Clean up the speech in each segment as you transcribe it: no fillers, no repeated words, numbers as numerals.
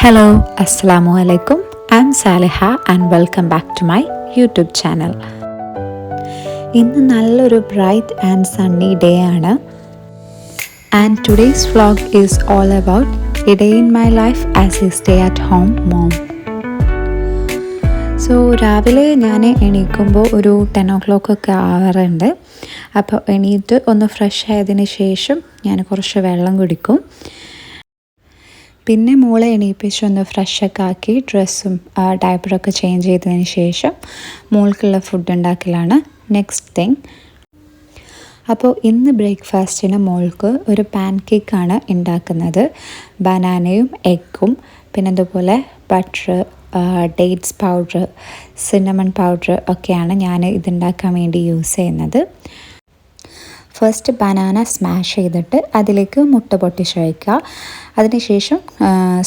Hello, Assalamu alaikum. I'm Saliha and welcome back to my YouTube channel. ഇന്ന് നല്ലൊരു bright and Sunny day ആണ്. And today's vlog is all about a day in my life as a stay-at-home mom. So രാവിലെ ഞാൻ എണീക്കുമ്പോൾ ഒരു 10 o'clock ഒക്കെ ആവാറുണ്ട്. അപ്പോൾ എണീറ്റ് ഒന്ന് ഫ്രഷ് ആയതിന് ശേഷം ഞാൻ കുറച്ച് വെള്ളം കുടിക്കും. പിന്നെ മോളെ എണീപ്പിച്ചൊന്ന് ഫ്രഷൊക്കെ ആക്കി ഡ്രസ്സും ഡയപ്പറൊക്കെ ചേഞ്ച് ചെയ്തതിന് ശേഷം മോൾക്കുള്ള ഫുഡ് ഉണ്ടാക്കലാണ് നെക്സ്റ്റ് തിങ്. അപ്പോൾ ഇന്ന് ബ്രേക്ക്ഫാസ്റ്റിന് മോൾക്ക് ഒരു പാൻ കേക്കാണ് ഉണ്ടാക്കുന്നത്. ബനാനയും എഗ്ഗും പിന്നെ അതുപോലെ butter, dates powder, cinnamon powder ഒക്കെയാണ് ഞാൻ ഇതുണ്ടാക്കാൻ വേണ്ടി യൂസ് ചെയ്യുന്നത്. ഫസ്റ്റ് ബനാന സ്മാഷ് ചെയ്തിട്ട് അതിലേക്ക് മുട്ട പൊട്ടിച്ചൊഴിക്കുക. അതിനുശേഷം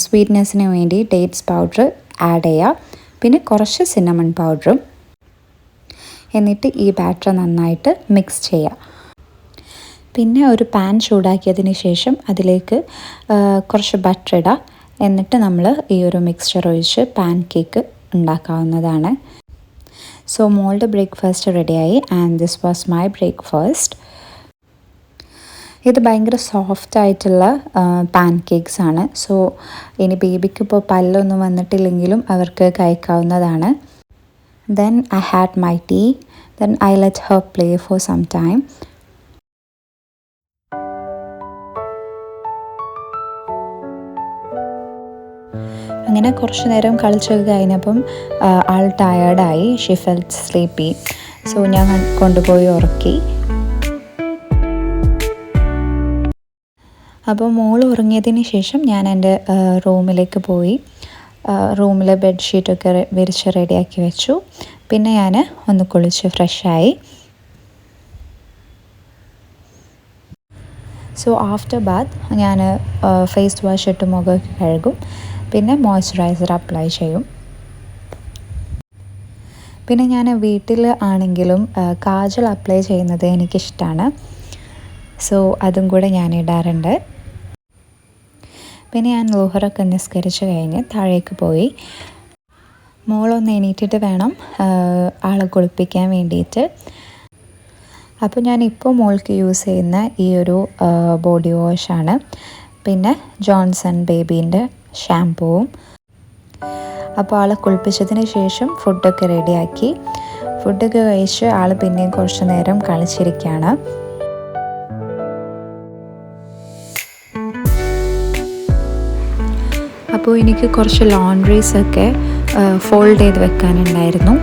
സ്വീറ്റ്നെസ്സിന് വേണ്ടി ഡേറ്റ്സ് പൗഡർ ആഡ് ചെയ്യുക, പിന്നെ കുറച്ച് സിന്നമൺ പൗഡറും. എന്നിട്ട് ഈ ബാറ്റർ നന്നായിട്ട് മിക്സ് ചെയ്യുക. പിന്നെ ഒരു പാൻ ചൂടാക്കിയതിന് ശേഷം അതിലേക്ക് കുറച്ച് ബട്ടർ ഇടുക. എന്നിട്ട് നമ്മൾ ഈ ഒരു മിക്സ്ചർ ഒഴിച്ച് പാൻ കേക്ക് ഉണ്ടാക്കാവുന്നതാണ്. സോ മോളുടെ ബ്രേക്ക്ഫാസ്റ്റ് റെഡിയായി and this was my breakfast. ഇത് ഭയങ്കര സോഫ്റ്റ് ആയിട്ടുള്ള പാൻ കേക്ക്സ് ആണ്. സോ ഇനി ബേബിക്ക് ഇപ്പോൾ പല്ലൊന്നും വന്നിട്ടില്ലെങ്കിലും അവർക്ക് കഴിക്കാവുന്നതാണ്. Then I had my tea. Then I let her play for some time. അങ്ങനെ കുറച്ച് നേരം കളിച്ചൊക്കെ കഴിഞ്ഞപ്പം ആൾ ടയേർഡായി. She felt sleepy. സോ ഞാൻ കൊണ്ടുപോയി ഉറക്കി. അപ്പോൾ മോൾ ഉറങ്ങിയതിന് ശേഷം ഞാൻ എൻ്റെ റൂമിലേക്ക് പോയി. റൂമിൽ ബെഡ്ഷീറ്റൊക്കെ വിരിച്ച് റെഡിയാക്കി വെച്ചു. പിന്നെ ഞാൻ ഒന്ന് കുളിച്ച് ഫ്രഷായി. സോ ആഫ്റ്റർ ബാത്ത് ഞാൻ ഫേസ് വാഷ് ഇട്ട് മുഖമൊക്കെ കഴുകും. പിന്നെ മോയ്സ്ചറൈസർ അപ്ലൈ ചെയ്യും. പിന്നെ ഞാൻ വീട്ടിൽ ആണെങ്കിലും കാജൽ അപ്ലൈ ചെയ്യുന്നത് എനിക്കിഷ്ടമാണ്. സോ അതും കൂടെ ഞാൻ ഇടാറുണ്ട്. പിന്നെ ഞാൻ ലോഹറൊക്കെ നിസ്കരിച്ച് കഴിഞ്ഞ് താഴേക്ക് പോയി. മോളൊന്ന് എണീറ്റിട്ട് വേണം ആളെ കുളിപ്പിക്കാൻ വേണ്ടിയിട്ട്. അപ്പോൾ ഞാനിപ്പോൾ മോൾക്ക് യൂസ് ചെയ്യുന്ന ഈ ഒരു ബോഡി വാഷാണ്. പിന്നെ ജോൺസൺ ബേബീൻ്റെ ഷാംപൂവും. അപ്പോൾ ആളെ കുളിപ്പിച്ചതിന് ശേഷം ഫുഡൊക്കെ റെഡിയാക്കി. ഫുഡൊക്കെ കഴിച്ച് ആൾ പിന്നെയും കുറച്ച് നേരം കളിച്ചിരിക്കുകയാണ്. അപ്പോൾ എനിക്ക് കുറച്ച് ലോണ്ട്രീസൊക്കെ ഫോൾഡ് ചെയ്ത് വെക്കാനുണ്ടായിരുന്നു.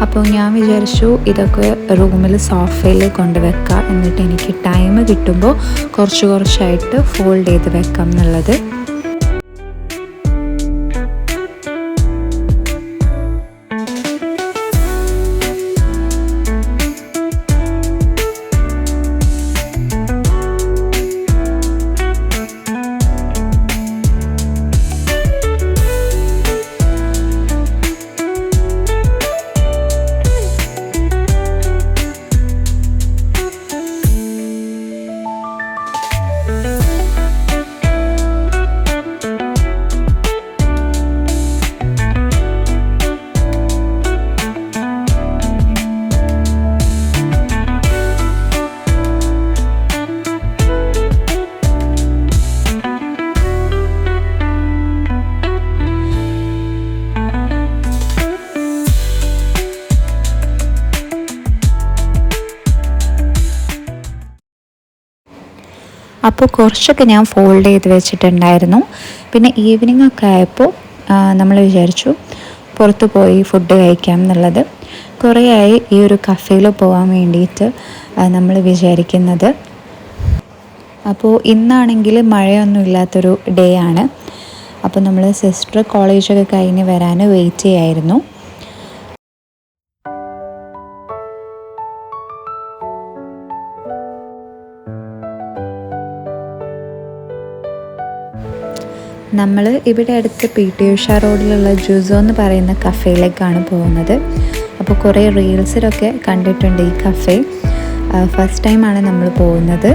അപ്പോൾ ഞാൻ വിചാരിച്ചു ഇതൊക്കെ റൂമിൽ സോഫയിൽ കൊണ്ടുവെക്കാം, എന്നിട്ട് എനിക്ക് ടൈം കിട്ടുമ്പോൾ കുറച്ചായിട്ട് ഫോൾഡ് ചെയ്ത് വെക്കാം എന്നുള്ളത്. അപ്പോൾ കുറച്ചൊക്കെ ഞാൻ ഫോൾഡ് ചെയ്ത് വെച്ചിട്ടുണ്ടായിരുന്നു. പിന്നെ ഈവനിങ് ഒക്കെ ആയപ്പോൾ നമ്മൾ വിചാരിച്ചു പുറത്ത് പോയി ഫുഡ് കഴിക്കാം എന്നുള്ളത്. കുറേയായി ഈ ഒരു കഫേയിൽ പോകാൻ വേണ്ടിയിട്ട് നമ്മൾ വിചാരിക്കുന്നത്. അപ്പോൾ ഇന്നാണെങ്കിൽ മഴയൊന്നും ഇല്ലാത്തൊരു ഡേ ആണ്. അപ്പോൾ നമ്മൾ സിസ്റ്റർ കോളേജൊക്കെ കഴിഞ്ഞ് വരാൻ വെയിറ്റ് ചെയ്യായിരുന്നു. നമ്മൾ ഇവിടെ അടുത്ത് PT ഉഷ റോഡിലുള്ള ജൂസോ എന്ന് പറയുന്ന കഫേയിലേക്കാണ് പോകുന്നത്. അപ്പോൾ കുറേ റീൽസിലൊക്കെ കണ്ടിട്ടുണ്ട് ഈ കഫേ. ഫസ്റ്റ് ടൈമാണ് നമ്മൾ പോകുന്നത്.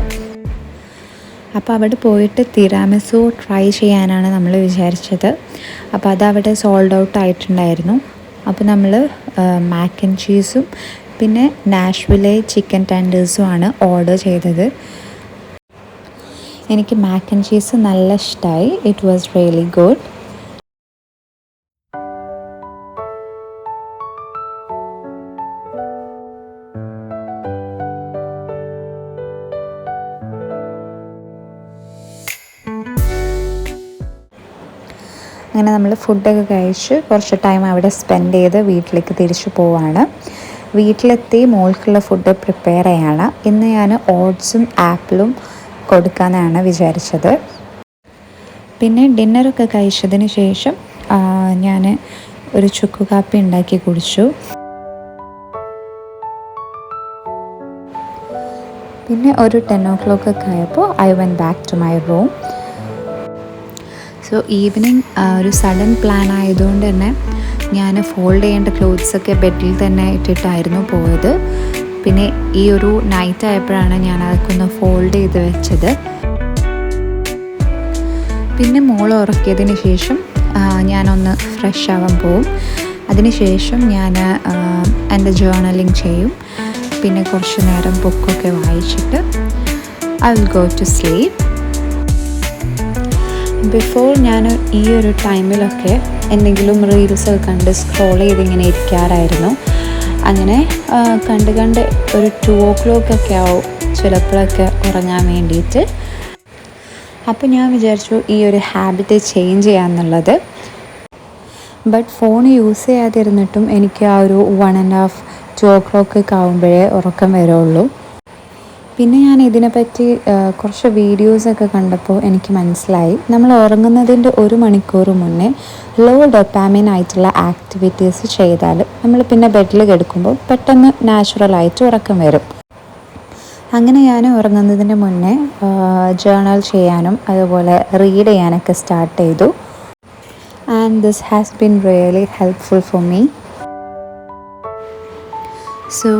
അപ്പോൾ അവിടെ പോയിട്ട് തിരാമിസു ട്രൈ ചെയ്യാനാണ് നമ്മൾ വിചാരിച്ചത്. അപ്പോൾ അതവിടെ സോൾഡ് ഔട്ട് ആയിട്ടുണ്ടായിരുന്നു. അപ്പോൾ നമ്മൾ മാക്ക് ആൻഡ് ചീസും പിന്നെ നാഷ്വിലെ ചിക്കൻ ടെൻഡേഴ്സും ആണ് ഓർഡർ ചെയ്തത്. എനിക്ക് മാക്ക് ആൻഡ് ചീസ് നല്ല ഇഷ്ടമായി. It was really good. അങ്ങനെ നമ്മൾ ഫുഡൊക്കെ കഴിച്ച് കുറച്ച് ടൈം അവിടെ സ്പെൻഡ് ചെയ്ത് വീട്ടിലേക്ക് തിരിച്ചു പോവാണ്. വീട്ടിലെത്തി മോൾക്കുള്ള ഫുഡ് പ്രിപ്പയർ ചെയ്യാണ്. ഇന്ന് ഞാൻ ഓട്സും ആപ്പിളും കൊടുക്കാമെന്നാണ് വിചാരിച്ചത്. പിന്നെ ഡിന്നറൊക്കെ കഴിച്ചതിന് ശേഷം ഞാൻ ഒരു ചുക്ക് കാപ്പി ഉണ്ടാക്കി കുടിച്ചു. പിന്നെ ഒരു 10 o'clock ഒക്കെ ആയപ്പോൾ I went back to my room. So evening ഒരു സഡൻ പ്ലാൻ ആയതുകൊണ്ട് തന്നെ ഞാൻ ഫോൾഡ് ചെയ്യേണ്ട ക്ലോത്ത്സൊക്കെ ബെഡിൽ തന്നെ ഇട്ടിട്ടായിരുന്നു പോയത്. പിന്നെ ഈ ഒരു നൈറ്റ് ആയപ്പോഴാണ് ഞാൻ അതൊക്കെ ഒന്ന് ഫോൾഡ് ചെയ്ത് വെച്ചത്. പിന്നെ മോൾ ഉറക്കിയതിന് ശേഷം ഞാനൊന്ന് ഫ്രഷ് ആവാൻ പോവും. അതിനുശേഷം ഞാൻ എൻ്റെ ജേർണലിങ് ചെയ്യും. പിന്നെ കുറച്ച് നേരം ബുക്കൊക്കെ വായിച്ചിട്ട് I will go to sleep. Before ഞാൻ ഈ ഒരു ടൈമിലൊക്കെ എന്തെങ്കിലും റീൽസൊക്കെ കണ്ട് സ്ക്രോൾ ചെയ്തിങ്ങനെ ഇരിക്കാറായിരുന്നു. അങ്ങനെ കണ്ട് ഒരു 2 o'clock ഒക്കെ ആവും ചിലപ്പോഴൊക്കെ ഉറങ്ങാൻ വേണ്ടിയിട്ട്. അപ്പോൾ ഞാൻ വിചാരിച്ചു ഈ ഒരു ഹാബിറ്റ് ചേഞ്ച് ചെയ്യാമെന്നുള്ളത്. ബട്ട് ഫോൺ യൂസ് ചെയ്യാതിരുന്നിട്ടും എനിക്ക് ആ ഒരു 1.5 2 o'clock ഒക്കെ ആകുമ്പോഴേ ഉറക്കം വരുള്ളൂ. പിന്നെ ഞാൻ ഇതിനെപ്പറ്റി കുറച്ച് വീഡിയോസൊക്കെ കണ്ടപ്പോൾ എനിക്ക് മനസ്സിലായി, നമ്മൾ ഉറങ്ങുന്നതിൻ്റെ 1 മണിക്കൂർ മുന്നേ ലോ ഡോപാമിൻ ആയിട്ടുള്ള ആക്ടിവിറ്റീസ് ചെയ്താൽ നമ്മൾ പിന്നെ ബെഡിൽ കിടക്കുമ്പോൾ പെട്ടെന്ന് നാച്ചുറലായിട്ട് ഉറക്കം വരും. അങ്ങനെ ഞാൻ ഉറങ്ങുന്നതിന് മുന്നേ ജേർണൽ ചെയ്യാനും അതുപോലെ റീഡ് ചെയ്യാനൊക്കെ സ്റ്റാർട്ട് ചെയ്തു. And this has been really helpful for me. So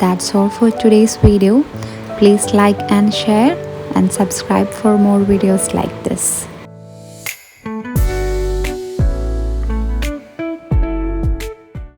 that's all for today's video. Please like and share and subscribe for more videos like this.